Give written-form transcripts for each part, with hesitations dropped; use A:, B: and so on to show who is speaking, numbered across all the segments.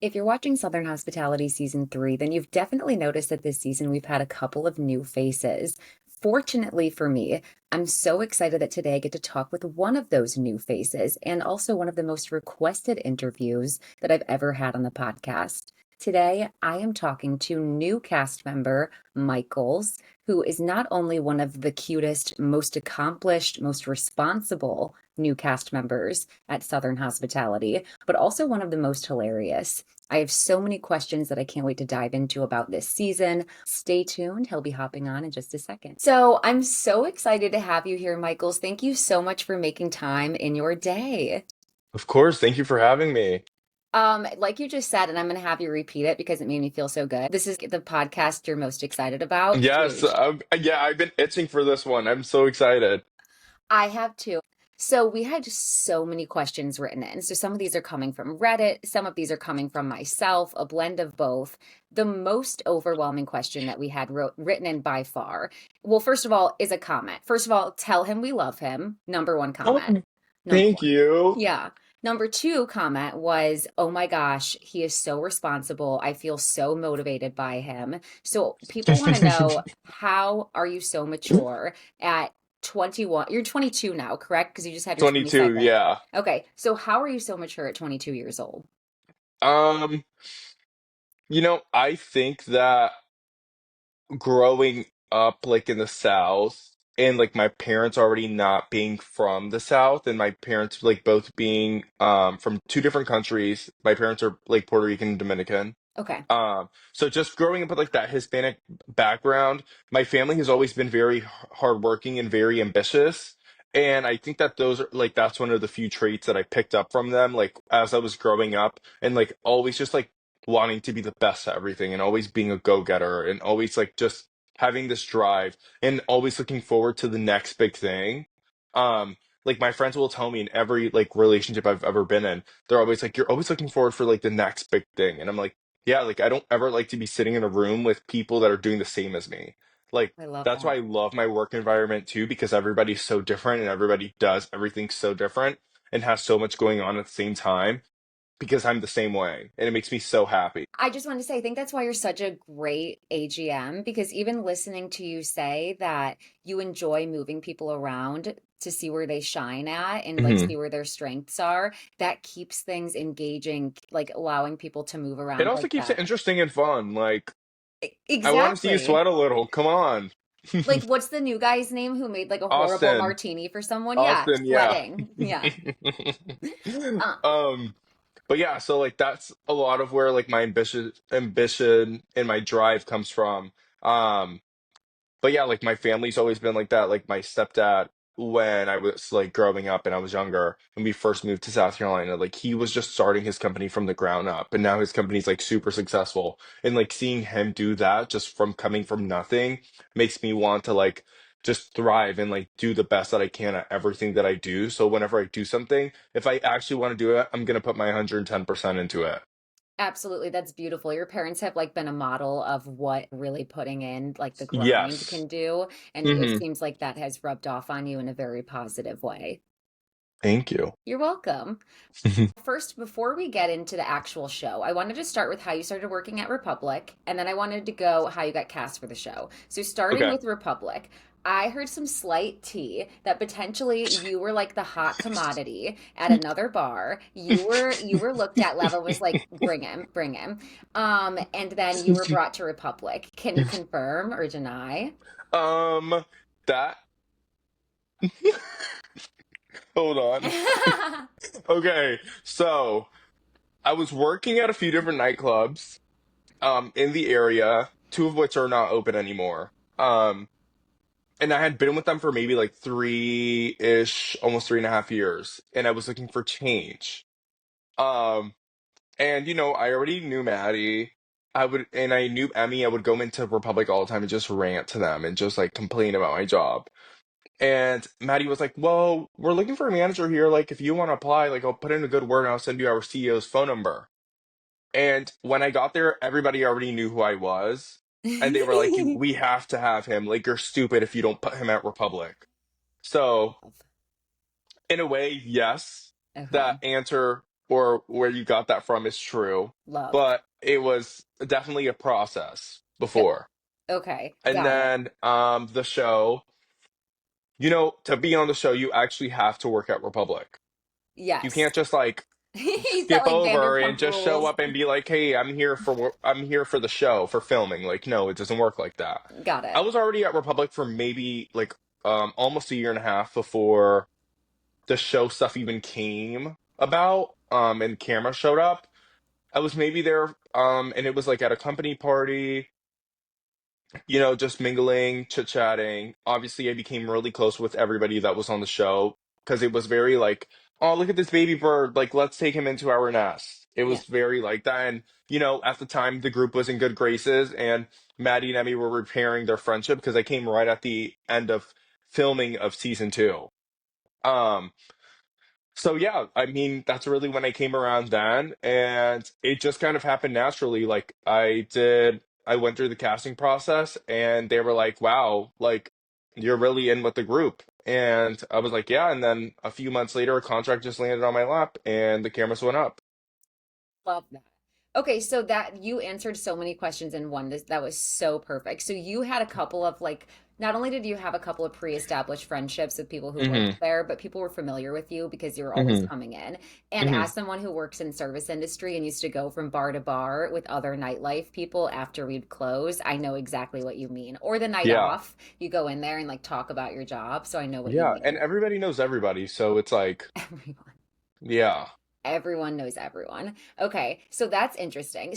A: If you're watching Southern Hospitality season 3, then you've definitely noticed that this season we've had a couple of new faces. Fortunately for me, I'm so excited that today I get to talk with one of those new faces and also one of the most requested interviews that I've ever had on the podcast. Today, I am talking to new cast member Michols, who is not only one of the cutest, most accomplished, most responsible new cast members at Southern Hospitality, but also one of the most hilarious. I have so many questions that I can't wait to dive into about this season. Stay tuned. He'll be hopping on in just a second. So I'm so excited to have you here, Michaels. Thank you so much for making time in your day.
B: Of course, thank you for having me.
A: Like you just said, and I'm going to have you repeat it because it made me feel so good. This is the podcast you're most excited about.
B: Yes, yeah, I've been itching for this one. I'm so excited.
A: I have too. So we had just so many questions written in. So some of these are coming from Reddit, some of these are coming from myself, a blend of both. The most overwhelming question that we had written in by far, well, first of all, is a comment. First of all, tell him we love him. Number one
B: Oh,
A: comment. Number
B: thank
A: one.
B: you.
A: Yeah. Number two comment was, oh my gosh, he is so responsible. I feel so motivated by him. So people want to know, how are you so mature at 21? You're 22 now, correct? Because you just had your
B: 22,
A: 22nd.
B: yeah.
A: Okay. So how are you so mature at 22 years old?
B: Um, I think that growing up like in the South and like my parents already not being from the South and my parents like both being from two different countries. My parents are like Puerto Rican and Dominican.
A: Okay.
B: So just growing up with like that Hispanic background, my family has always been very hardworking and very ambitious. And I think that those are like that's one of the few traits that I picked up from them, like as I was growing up, and like always just like wanting to be the best at everything and always being a go-getter and always like just having this drive and always looking forward to the next big thing. Like my friends will tell me in every like relationship I've ever been in, they're always like, you're always looking forward for like the next big thing. And I'm like, yeah, like I don't ever like to be sitting in a room with people that are doing the same as me. Like
A: I love
B: that's why
A: that.
B: I love my work environment too, because everybody's so different and everybody does everything so different and has so much going on at the same time because I'm the same way and it makes me so happy.
A: I just wanted to say, I think that's why you're such a great AGM, because even listening to you say that you enjoy moving people around to see where they shine at and like
B: Hmm.
A: see where their strengths are, that keeps things engaging, like allowing people to move
B: It
A: around
B: also
A: like
B: keeps it
A: that.
B: interesting and fun. Like I want to see you
A: Exactly.
B: sweat a little. Come on.
A: Like, what's the new guy's name who made like a horrible
B: Austin.
A: martini for someone? Yeah,
B: Austin, yeah.
A: sweating. Yeah. Uh,
B: um But yeah, so like that's a lot of where like my ambition and my drive comes from. Um but yeah, like my family's always been like that. Like my stepdad, when I was like growing up and I was younger, when we first moved to South Carolina, like he was just starting his company from the ground up, and now his company's like super successful. And like seeing him do that just from coming from nothing makes me want to like just thrive and like do the best that I can at everything that I do. So whenever I do something, if I actually want to do it, I'm gonna put my 110% into it.
A: Absolutely. That's beautiful. Your parents have like been a model of what really putting in like the grind
B: Yes.
A: can do. And it
B: Hmm.
A: seems like that has rubbed off on you in a very positive way.
B: Thank you.
A: You're welcome. First, before we get into the actual show, I wanted to start with how you started working at Republic, and then I wanted to go how you got cast for the show. So, starting
B: Okay.
A: with Republic, I heard some slight tea that potentially you were like the hot commodity at another bar. You were looked at. Level was like, bring him, bring him. And then you were brought to Republic. Can you confirm or deny?
B: um that hold on. Okay, so I was working at a few different nightclubs in the area, two of which are not open anymore. And I had been with them for maybe like three-ish, almost 3.5 years, and I was looking for change. Um, and I already knew Maddie. And I knew Emmy. I would go into Republic all the time and just rant to them and just like complain about my job. And Maddie was like, "Well, we're looking for a manager here. Like, if you want to apply, like, I'll put in a good word and I'll send you our CEO's phone number." And when I got there, everybody already knew who I was. And they were like, "We have to have him. Like, you're stupid if you don't put him at Republic." So, in a way, yes, that
A: Okay.
B: answer. or where you got that from is true,
A: Love.
B: but it was definitely a process
A: Yep.
B: before.
A: Okay,
B: And
A: got it.
B: then the show, to be on the show, you actually have to work at Republic. You
A: Yes.
B: can't just like
A: He's got
B: skip
A: like
B: over and
A: Vanderpump
B: just show
A: Rules.
B: up and be like, "Hey, I'm here for the show, for filming." Like, no, it doesn't work like that.
A: Got
B: I
A: it.
B: was already at Republic for maybe like almost a year and a half before the show stuff even came about and camera showed up. I was maybe there and it was like at a company party, just mingling, chit-chatting. Obviously, I became really close with everybody that was on the show because it was very like, oh, look at this baby bird. Like, let's take him into our nest. It
A: Yeah.
B: was very like that. And, at the time, the group was in good graces, and Maddie and Emmy were repairing their friendship because I came right at the end of filming of season two. Um, so yeah, I mean, that's really when I came around then, and it just kind of happened naturally. Like I went through the casting process, and they were like, "Wow, like you're really in with the group." And I was like, "Yeah." And then a few months later, a contract just landed on my lap, and the cameras went up.
A: Love that. Okay, so that you answered so many questions in one. That was so perfect. So you had a couple of like, not only did you have a couple of pre-established friendships with people who worked
B: Hmm.
A: there, but people were familiar with you because you were always
B: Hmm.
A: coming in. And
B: Hmm.
A: as someone who works in service industry and used to go from bar to bar with other nightlife people after we'd close, I know exactly what you mean. Or the night
B: Yeah,
A: off, you go in there and like talk about your job, so I know what you
B: yeah, and
A: mean.
B: everybody knows everybody, so it's like,
A: Everyone.
B: yeah.
A: Everyone knows everyone. Okay, so that's interesting.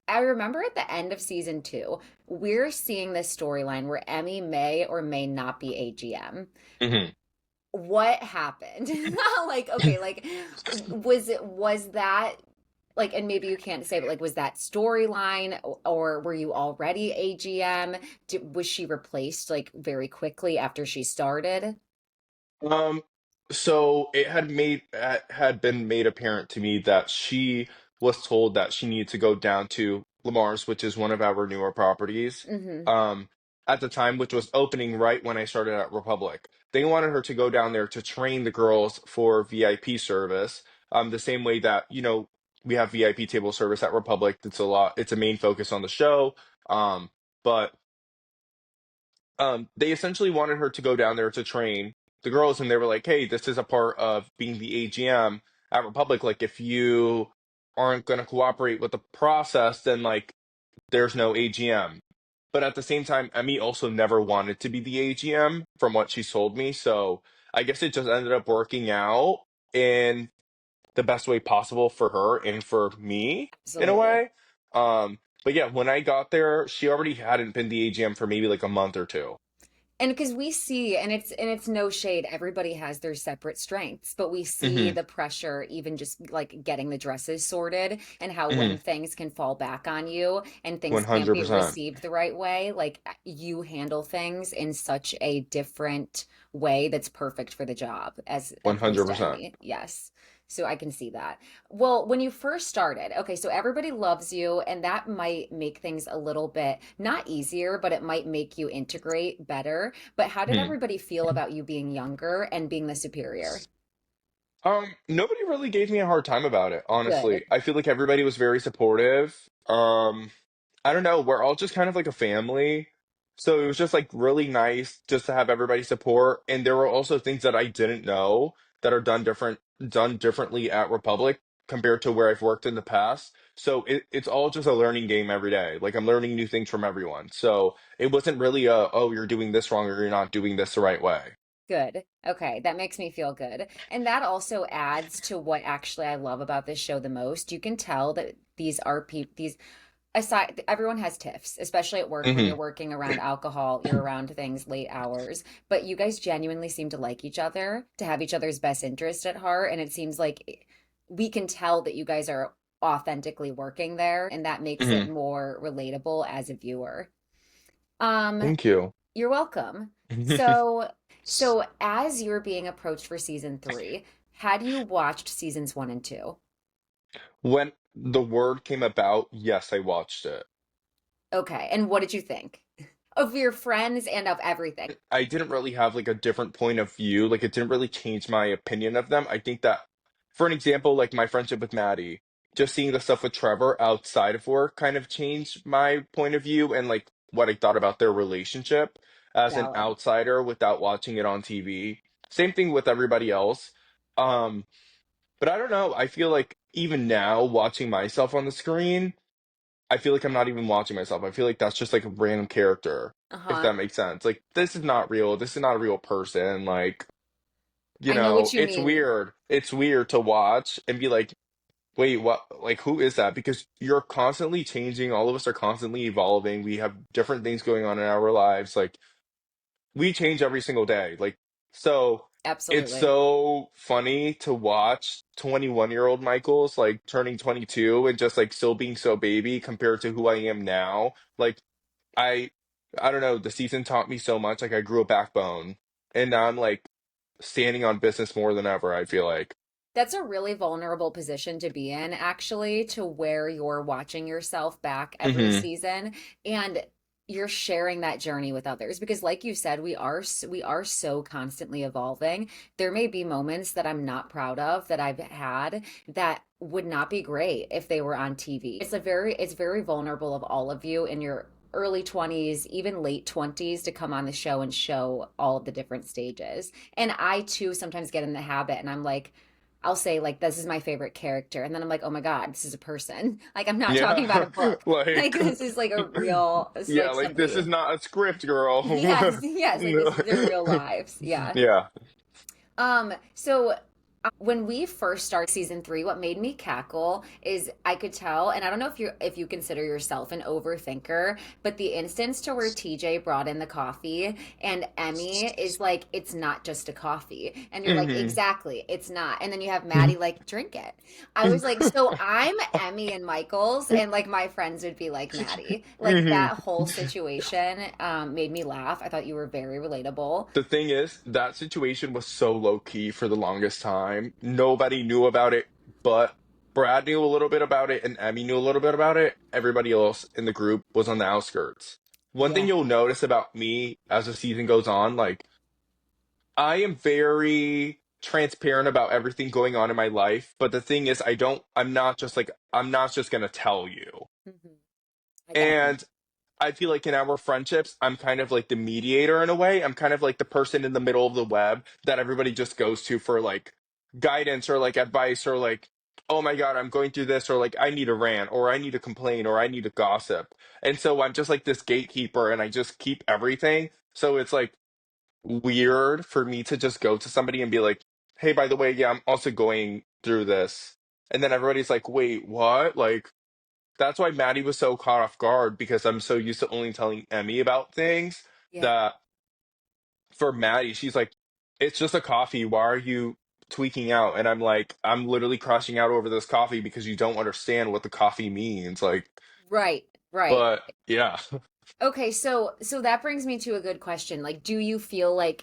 A: I remember at the end of season two, we're seeing this storyline where Emmy may or may not be AGM.
B: Hmm.
A: What happened? Like, okay, like, was that like, and maybe you can't say, but like, was that storyline or were you already AGM? Was she replaced like very quickly after she started?
B: Um, so it had been made apparent to me that she was told that she needed to go down to Lamar's, which is one of our newer properties.
A: Mm-hmm.
B: Um, at the time, which was opening right when I started at Republic. They wanted her to go down there to train the girls for VIP service. The same way that, we have VIP table service at Republic. It's a main focus on the show. But they essentially wanted her to go down there to train the girls, and they were like, "Hey, this is a part of being the AGM at Republic. Like, if you aren't going to cooperate with the process, then like there's no AGM." But at the same time, Emmy also never wanted to be the AGM, from what she told me. So I guess it just ended up working out in the best way possible for her and for me in a
A: Absolutely.
B: way. But yeah, when I got there, she already hadn't been the AGM for maybe like a month or two.
A: And because we see, and it's no shade, everybody has their separate strengths, but we see
B: Hmm.
A: the pressure even just like getting the dresses sorted and how
B: Hmm.
A: when things can fall back on you and things can't be
B: 100%.
A: received the right way, like you handle things in such a different way that's perfect for the job, as opposed to
B: 100%.
A: Emmy. Yes. So I can see that. Well, when you first started, okay, so everybody loves you, and that might make things a little bit not easier, but it might make you integrate better. But how did
B: Hmm.
A: everybody feel about you being younger and being the superior?
B: Nobody really gave me a hard time about it,
A: Good.
B: honestly. I feel like everybody was very supportive. I don't know, we're all just kind of like a family. So it was just like really nice just to have everybody support. And there were also things that I didn't know that are done differently at Republic compared to where I've worked in the past. So it's all just a learning game every day. Like I'm learning new things from everyone. So it wasn't really oh, you're doing this wrong or you're not doing this the right way.
A: Good. Okay, that makes me feel good. And that also adds to what actually I love about this show the most. You can tell that these are people, these aside, everyone has tiffs, especially at work when
B: Hmm.
A: you're working around alcohol, you're around things late hours. But you guys genuinely seem to like each other, to have each other's best interest at heart. And it seems like we can tell that you guys are authentically working there, and that makes it
B: Hmm.
A: more relatable as a viewer. Um,
B: Thank you.
A: you're welcome. So as you're being approached for season three, had you watched seasons one and two?
B: When the word came about, yes, I watched it.
A: Okay, and what did you think of your friends and of everything?
B: I didn't really have like a different point of view. Like it didn't really change my opinion of them. I think that for an example, like my friendship with Maddie, just seeing the stuff with Trevor outside of work kind of changed my point of view and like what I thought about their relationship as an
A: Valid.
B: outsider without watching it on TV. Same thing with everybody else. Um, but I don't know. I feel like even now, watching myself on the screen, I feel like I'm not even watching myself. I feel like that's just like a random character, if
A: Uh-huh.
B: that makes sense. Like, this is not real. This is not a real person. Like,
A: I know what you
B: it's
A: mean.
B: weird. It's weird to watch and be like, wait, what? Like, who is that? Because you're constantly changing. All of us are constantly evolving. We have different things going on in our lives. Like, we change every single day. Like, so it's
A: Absolutely.
B: so funny to watch 21-year-old Michaels like turning 22 and just like still being so baby compared to who I am now. Like, I, I don't know. The season taught me so much. Like, I grew a backbone, and now I'm like standing on business more than ever, I feel like.
A: That's a really vulnerable position to be in, actually, to where you're watching yourself back every
B: Hmm.
A: season and you're sharing that journey with others because like you said we are so constantly evolving. There may be moments that I'm not proud of that I've had that would not be great if they were on TV. It's very vulnerable of all of you in your early 20s, even late 20s to come on the show and show all of the different stages. And I too sometimes get in the habit and I'm like I'll say like this is my favorite character and then I'm like, "Oh my God, this is a person." Like I'm not talking about a
B: Yeah,
A: book. Like
B: like,
A: this is like a real it's
B: yeah,
A: like
B: like this is
A: somebody.
B: not a script, girl.
A: Yes, yes, like this
B: No.
A: is their real lives. Yeah.
B: Yeah.
A: So when we first started season three, what made me cackle is I could tell, and I don't know if you consider yourself an overthinker, but the instance to where TJ brought in the coffee and Emmy is like, it's not just a coffee. And you're like,
B: Hmm.
A: exactly, it's not. And then you have Maddie like, drink it. I was like, so I'm Emmy and Michaels, and like my friends would be like Maddie. Like
B: Hmm.
A: that whole situation made me laugh. I thought you were very relatable.
B: The thing is, that situation was so low key for the longest time. Nobody knew about it, but Brad knew a little bit about it, and Emmy knew a little bit about it. Everybody else in the group was on the outskirts. One thing
A: Yeah.
B: you'll notice about me as the season goes on, like, I am very transparent about everything going on in my life, but the thing is, I'm not just gonna tell you.
A: Hmm. I got you.
B: And I feel like in our friendships, I'm kind of like the mediator in a way. I'm kind of like the person in the middle of the web that everybody just goes to for like guidance or like advice or like, oh my God, I'm going through this, or like I need a rant or I need to complain or I need to gossip. And so I'm just like this gatekeeper and I just keep everything. So it's like weird for me to just go to somebody and be like, hey, by the way, yeah, I'm also going through this. And then everybody's like, wait, what? Like, that's why Maddie was so caught off guard because I'm so used to only telling Emmy about things
A: Yeah.
B: that for Maddie, she's like, it's just a coffee. Why are you tweaking out? And I'm like, I'm literally crashing out over this coffee because you don't understand what the coffee means. Like,
A: Right, right.
B: but yeah.
A: Okay, so that brings me to a good question. Like, do you feel like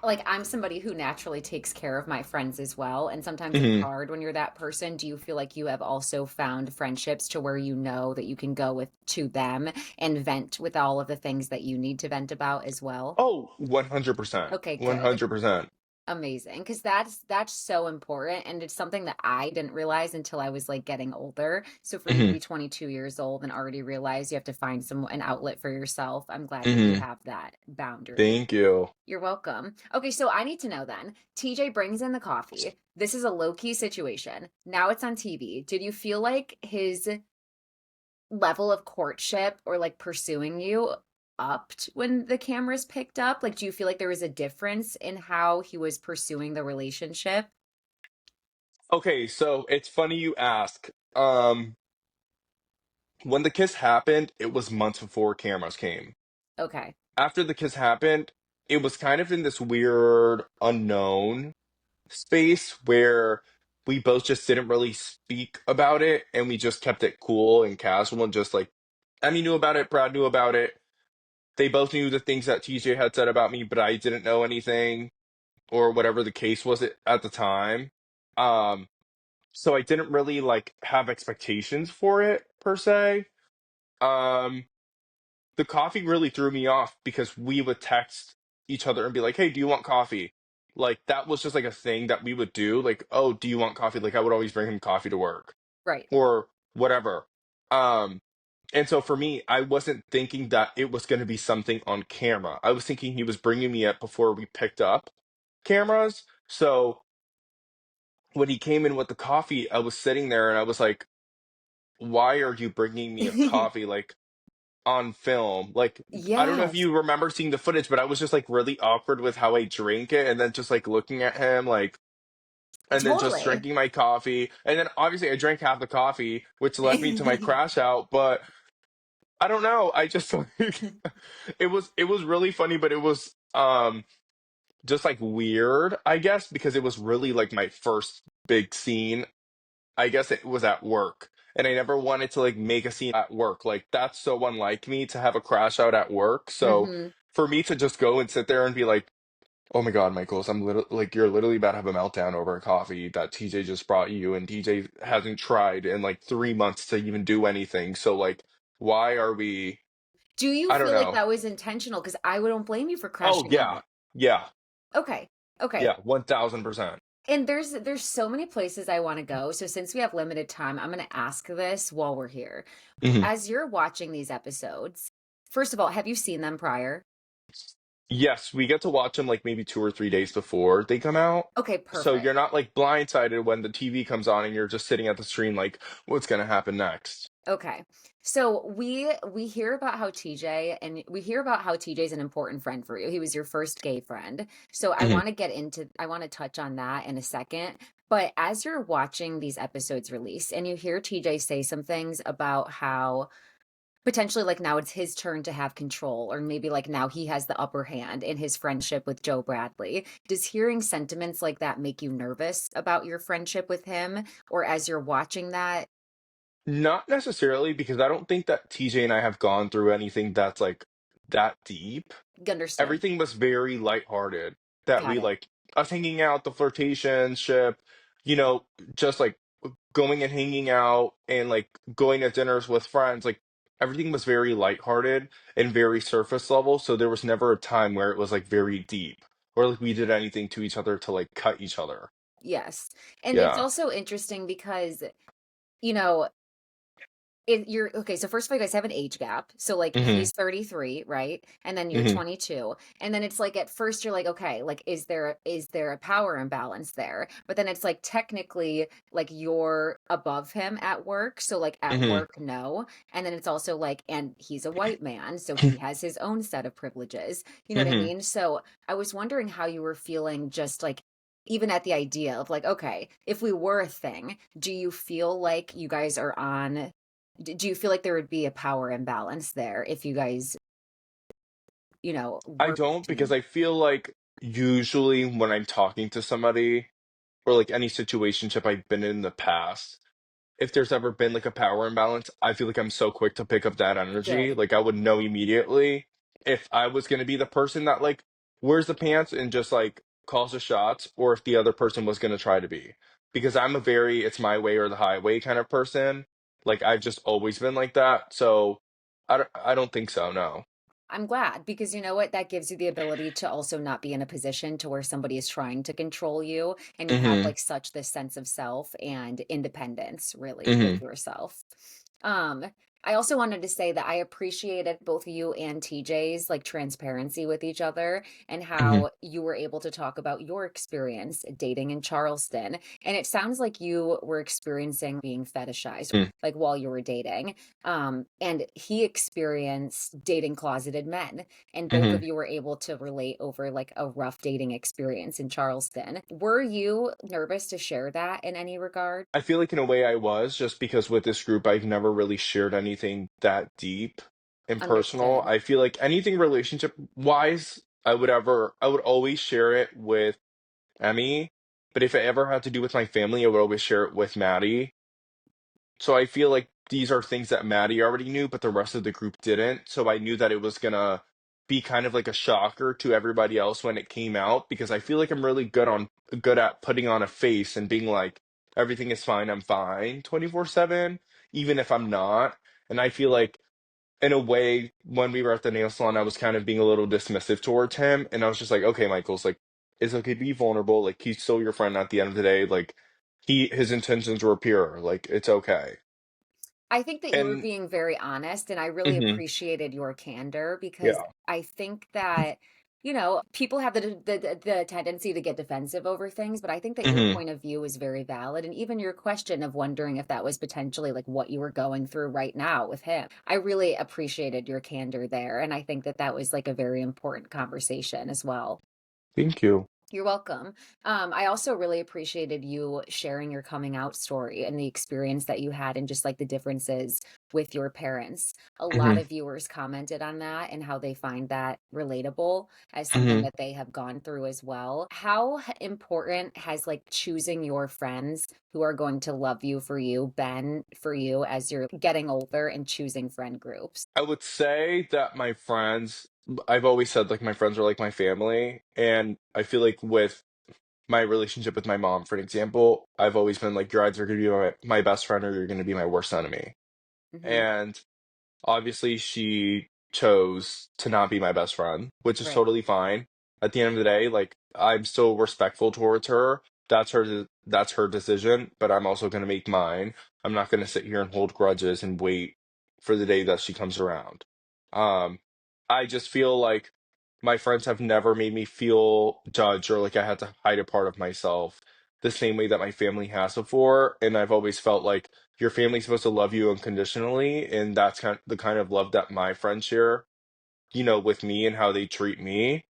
A: like I'm somebody who naturally takes care of my friends as well, and sometimes it's
B: Mhm.
A: hard when you're that person. Do you feel like you have also found friendships to where you know that you can go with to them and vent with all of the things that you need to vent about as well?
B: Oh, 100%.
A: Okay, good.
B: 100%.
A: Amazing, because that's so important, and it's something that I didn't realize until I was like getting older. So for you to
B: Hmm.
A: be 22 years old and already realize you have to find some an outlet for yourself, I'm glad that you
B: Hmm.
A: have that boundary.
B: Thank you.
A: You're welcome. Okay, so I need to know then. TJ brings in the coffee. This is a low-key situation. Now it's on TV. Did you feel like his level of courtship or like pursuing you upped when the cameras picked up? Like, do you feel like there was a difference in how he was pursuing the relationship?
B: Okay, so it's funny you ask. When the kiss happened, it was months before cameras came.
A: Okay.
B: After the kiss happened, it was kind of in this weird unknown space where we both just didn't really speak about it and we just kept it cool and casual and just like Emmy knew about it, Brad knew about it. They both knew the things that TJ had said about me, but I didn't know anything or whatever the case was at the time. Um, so I didn't really like have expectations for it per se. Um, the coffee really threw me off because we would text each other and be like, "Hey, do you want coffee?" Like that was just like a thing that we would do. Like, oh, do you want coffee? Like I would always bring him coffee to work
A: Right.
B: or whatever. Um, and so for me, I wasn't thinking that it was going to be something on camera. I was thinking he was bringing me up before we picked up cameras. So when he came in with the coffee, I was sitting there and I was like, why are you bringing me a coffee like on film? Like, I don't know if
A: Yes,
B: you remember seeing the footage, but I was just like really awkward with how I drank it and then just like looking at him, like, and then just
A: totally.
B: drinking my coffee. And then obviously I drank half the coffee, which led me to my crash out. But I don't know. I just like it was really funny, but it was just like weird, I guess, because it was really like my first big scene. I guess it was at work. And I never wanted to like make a scene at work. Like that's so unlike me to have a crash out at work. So
A: Hmm.
B: for me to just go and sit there and be like, "Oh my God, Michaels, I'm literally like you're literally about to have a meltdown over a coffee that TJ just brought you, and TJ hasn't tried in like 3 months to even do anything. So like, why are we?
A: Do you
B: I don't
A: feel like
B: know.
A: that was intentional? Because I don't blame you for
B: Oh
A: crashing
B: yeah,
A: out.
B: yeah,
A: Okay. Okay.
B: yeah, 1000%.
A: And there's so many places I want to go. So since we have limited time, I'm going to ask this while we're here.
B: Hmm.
A: As you're watching these episodes, first of all, have you seen them prior?
B: Yes, we get to watch them like maybe 2 or 3 days before they come out.
A: Okay,
B: So
A: perfect.
B: you're not like blindsided when the TV comes on and you're just sitting at the screen like, what's gonna happen next?
A: Okay. So we hear about how TJ and we hear about how TJ's an important friend for you. He was your first gay friend. So
B: Hmm.
A: I want to touch on that in a second. But as you're watching these episodes release and you hear TJ say some things about how potentially like now it's his turn to have control, or maybe like now he has the upper hand in his friendship with Joe Bradley, does hearing sentiments like that make you nervous about your friendship with him? Or as you're watching that,
B: Not necessarily because I don't think that TJ and I have gone through anything that's like that deep.
A: understood.
B: Everything was very lighthearted. That
A: Got
B: we
A: it.
B: like us hanging out, the flirtationship, you know, just like going and hanging out and like going to dinners with friends. Like everything was very lighthearted and very surface level. So there was never a time where it was like very deep or like we did anything to each other to like cut each other.
A: Yes. And it's
B: Yeah.
A: also interesting because, you know, you're okay. So first of all, you guys have an age gap. So like
B: Hmm.
A: he's 33, right? And then you're
B: Hmm.
A: 22. And then it's like at first you're like, okay, like is there a power imbalance there? But then it's like technically like you're above him at work. So like at
B: Hmm.
A: work, no. And then it's also like, and he's a white man, so he has his own set of privileges. You know what I
B: Hmm.
A: mean? So I was wondering how you were feeling just like even at the idea of like, okay, if we were a thing, do you feel like you guys are on do you feel like there would be a power imbalance there if you guys,
B: I
A: worked a
B: don't because
A: team?
B: I feel like usually when I'm talking to somebody or like any situationship I've been in the past, if there's ever been like a power imbalance, I feel like I'm so quick to pick up that energy.
A: Good.
B: Like I would know immediately if I was going to be the person that like wears the pants and just like calls the shots, or if the other person was going to try to be. Because I'm a very it's my way or the highway kind of person. Like I've just always been like that. So I don't think so, no.
A: I'm glad because you know what? That gives you the ability to also not be in a position to where somebody is trying to control you and you have
B: Hmm.
A: like such this sense of self and independence really with
B: Hmm.
A: yourself. Um, I also wanted to say that I appreciated both you and TJ's like transparency with each other and
B: Hmm.
A: how you were able to talk about your experience dating in Charleston. And it sounds like you were experiencing being fetishized like while you were dating. And he experienced dating closeted men, and both
B: Hmm.
A: of you were able to relate over like a rough dating experience in Charleston. Were you nervous to share that in any regard?
B: I feel like in a way I was just because with this group I've never really shared anything that deep and personal.
A: Understood.
B: I feel like anything relationship wise, I would always share it with Emmy, but if it ever had to do with my family, I would always share it with Maddie. So I feel like these are things that Maddie already knew, but the rest of the group didn't. So I knew that it was gonna be kind of like a shocker to everybody else when it came out because I feel like I'm really good at putting on a face and being like everything is fine, I'm fine 24/7, even if I'm not. And I feel like in a way when we were at the nail salon, I was kind of being a little dismissive towards him, and I was just like, okay, Michael's like it's okay to be vulnerable. Like he's still your friend at the end of the day. Like his intentions were pure. Like it's okay.
A: I think that you were
B: And
A: being very honest, and I really
B: hmm
A: appreciated your candor because
B: yeah.
A: I think that, people have the tendency to get defensive over things, but I think that your
B: hmm
A: point of view is very valid. And even your question of wondering if that was potentially like what you were going through right now with him, I really appreciated your candor there. And I think that that was like a very important conversation as well.
B: Thank you.
A: You're welcome. I also really appreciated you sharing your coming out story and the experience that you had and just like the differences with your parents. A lot
B: hmm
A: of viewers commented on that and how they find that relatable as something
B: hmm
A: that they have gone through as well. How important has like choosing your friends who are going to love you for you been for you as you're getting older and choosing friend groups?
B: I would say that my friends, I've always said like my friends are like my family, and I feel like with my relationship with my mom, for an example, I've always been like, you're either going to be my best friend or you're going to be my worst enemy.
A: Hmm.
B: And obviously, she chose to not be my best friend, which is
A: Right.
B: totally fine. At the end of the day, like I'm still respectful towards her. That's her decision, but I'm also going to make mine. I'm not going to sit here and hold grudges and wait for the day that she comes around. Um, I just feel like my friends have never made me feel judged or like I had to hide a part of myself the same way that my family has before, and I've always felt like your family's supposed to love you unconditionally, and that's the kind of love that my friends share, with me and how they treat me.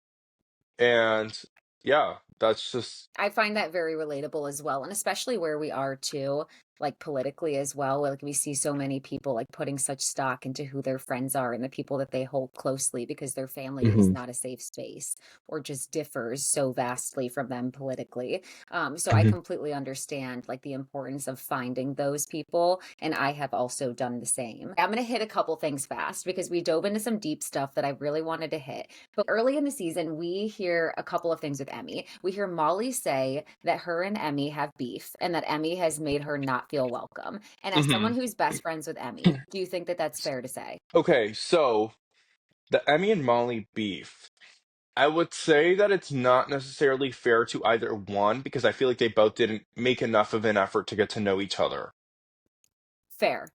B: And yeah, that's just
A: I find that very relatable as well, and especially where we are too, like politically as well. Like we see so many people like putting such stock into who their friends are and the people that they hold closely because their family is
B: hmm
A: not a safe space or just differs so vastly from them politically. So I
B: hmm
A: completely understand like the importance of finding those people, and I have also done the same. I'm gonna hit a couple things fast because we dove into some deep stuff that I really wanted to hit. But early in the season, we hear a couple of things with Emmy. We hear Molly say that her and Emmy have beef and that Emmy has made her not feel welcome. And as someone
B: hmm
A: who's best friends with Emmy, do you think that that's fair to say?
B: Okay, so the Emmy and Molly beef. I would say that it's not necessarily fair to either one because I feel like they both didn't make enough of an effort to get to know each other.
A: Fair.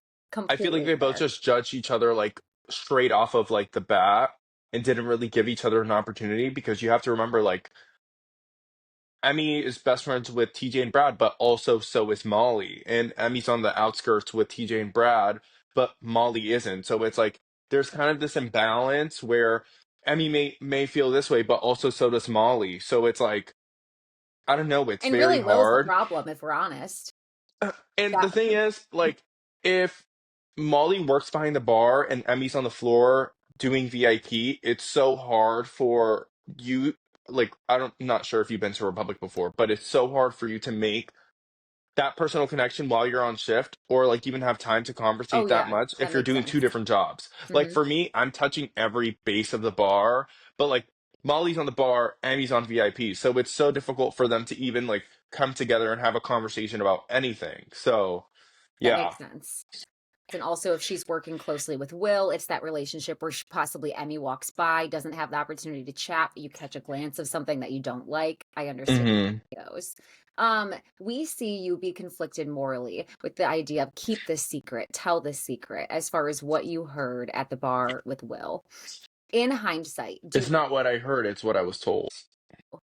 B: I feel like
A: Completely
B: they both
A: fair.
B: just judged each other like straight off of like the bat and didn't really give each other an opportunity because you have to remember like Emmy is best friends with TJ and Brad, but also so is Molly. And Emmy's on the outskirts with TJ and Brad, but Molly isn't. So it's like there's kind of this imbalance where Emmy may feel this way, but also so does Molly. So it's like I don't know, it's
A: And
B: very
A: really, Will's the
B: hard.
A: problem, if we're honest.
B: And the
A: That
B: thing is, like, if Molly works behind the bar and Emmy's on the floor doing VIP, it's so hard for you. Like, I'm not sure if you've been to Republic before, but it's so hard for you to make that personal connection while you're on shift or like even have time to
A: oh
B: conversate that
A: yeah,
B: much
A: that
B: if you're
A: makes
B: doing two
A: sense.
B: different jobs. Like
A: Hmm.
B: for me, I'm touching every base of the bar, but like Molly's on the bar, Emmy's on VIP. So it's so difficult for them to even like come together and have a conversation about anything. So
A: That
B: yeah.
A: makes sense. And also, if she's working closely with Will, it's that relationship where possibly Emmy walks by, doesn't have the opportunity to chat, but you catch a glance of something that you don't like. I understand
B: hmm
A: how it goes. We see you be conflicted morally with the idea of keep this secret, tell this secret, as far as what you heard at the bar with Will. In hindsight, do
B: It's not what I heard, it's what I was told.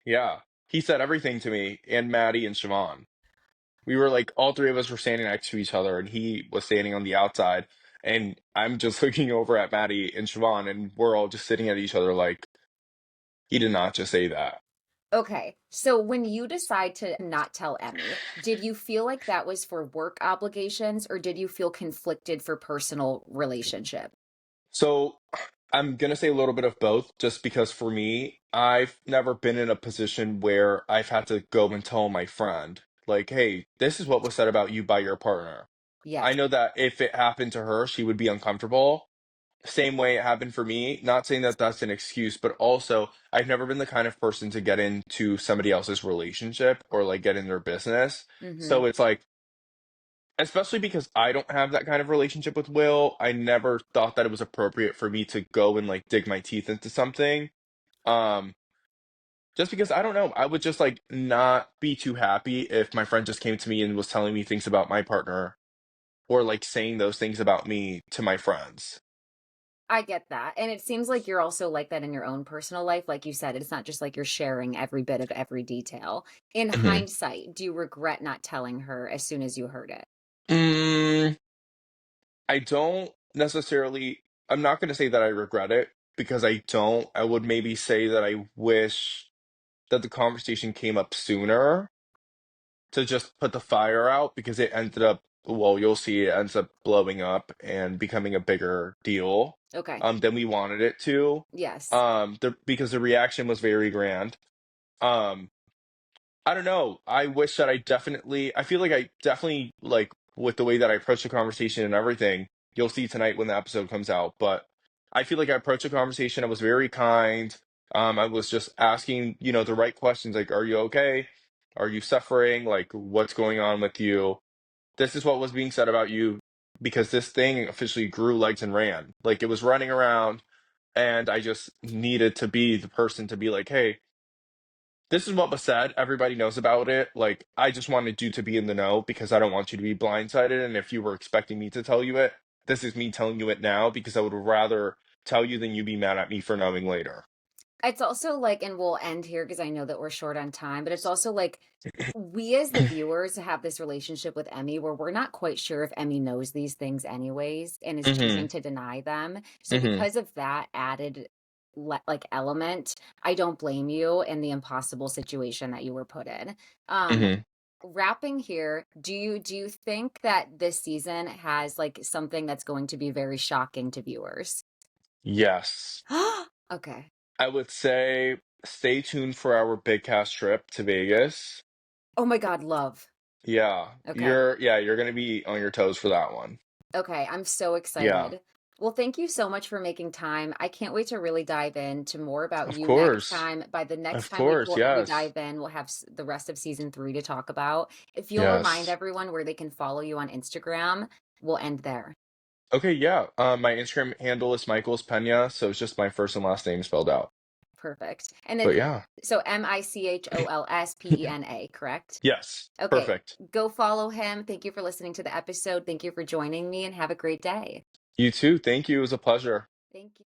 B: Yeah. He said everything to me and Maddie and Siobhan. We were like all three of us were standing next to each other and he was standing on the outside and I'm just looking over at Maddie and Siobhan and we're all just sitting at each other like he did not just say that.
A: okay. So when you decide to not tell Emmy, did you feel like that was for work obligations or did you feel conflicted for personal relationship?
B: So I'm gonna say a little bit of both just because for me, I've never been in a position where I've had to go and tell my friend, like, hey, this is what was said about you by your partner.
A: Yes.
B: I know that if it happened to her, she would be uncomfortable. Same way it happened for me. Not saying that that's an excuse, but also I've never been the kind of person to get into somebody else's relationship or like get in their business.
A: Mm-hmm.
B: So it's like, especially because I don't have that kind of relationship with Will, I never thought that it was appropriate for me to go and like dig my teeth into something. Um, Just because I don't know, I would just like not be too happy if my friend just came to me and was telling me things about my partner or like saying those things about me to my friends.
A: I get that. And it seems like you're also like that in your own personal life. Like you said, it's not just like you're sharing every bit of every detail. In
B: Hmm.
A: hindsight, do you regret not telling her as soon as you heard it?
B: Mm, I don't necessarily, I'm not going to say that I regret it because I don't. I would maybe say that I wish that the conversation came up sooner to just put the fire out because it ended up, well, you'll see it ends up blowing up and becoming a bigger deal
A: Okay.
B: than we wanted it to.
A: Yes.
B: Because the reaction was very grand. Um, I don't know. I wish that I feel like I definitely, like, with the way that I approach the conversation and everything, you'll see tonight when the episode comes out, but I feel like I approached the conversation, I was very kind. I was just asking, the right questions, like, are you okay? Are you suffering? Like, what's going on with you? This is what was being said about you because this thing officially grew legs and ran. Like, it was running around, and I just needed to be the person to be like, hey, this is what was said. Everybody knows about it. Like, I just wanted you to be in the know because I don't want you to be blindsided. And if you were expecting me to tell you it, this is me telling you it now because I would rather tell you than you be mad at me for knowing later.
A: It's also like, and we'll end here because I know that we're short on time, but it's also like we as the viewers have this relationship with Emmy where we're not quite sure if Emmy knows these things anyways and is choosing
B: Hmm.
A: to deny them. So
B: Hmm.
A: because of that added like element, I don't blame you in the impossible situation that you were put in. Um
B: Hmm.
A: Wrapping here, do you think that this season has like something that's going to be very shocking to viewers?
B: Yes.
A: Okay.
B: I would say stay tuned for our big cast trip to Vegas.
A: Oh my God, love.
B: Yeah.
A: Okay.
B: You're gonna be on your toes for that one.
A: Okay, I'm so
B: Yeah.
A: excited. Well, thank you so much for making time. I can't wait to really dive into more about
B: Of
A: you next
B: course.
A: time. By the next
B: Of
A: time we
B: course,
A: we
B: yes.
A: dive in, we'll have the rest of season 3 to talk about. If you'll remind
B: Yes.
A: everyone where they can follow you on Instagram, we'll end there.
B: Okay, yeah. My Instagram handle is Michaels Pena, so it's just my first and last name spelled out.
A: Perfect. And
B: But
A: then
B: yeah.
A: so Michols Pena, correct?
B: Yes.
A: Okay,
B: Perfect.
A: go follow him. Thank you for listening to the episode. Thank you for joining me and have a great day.
B: You too. Thank you. It was a pleasure.
A: Thank you.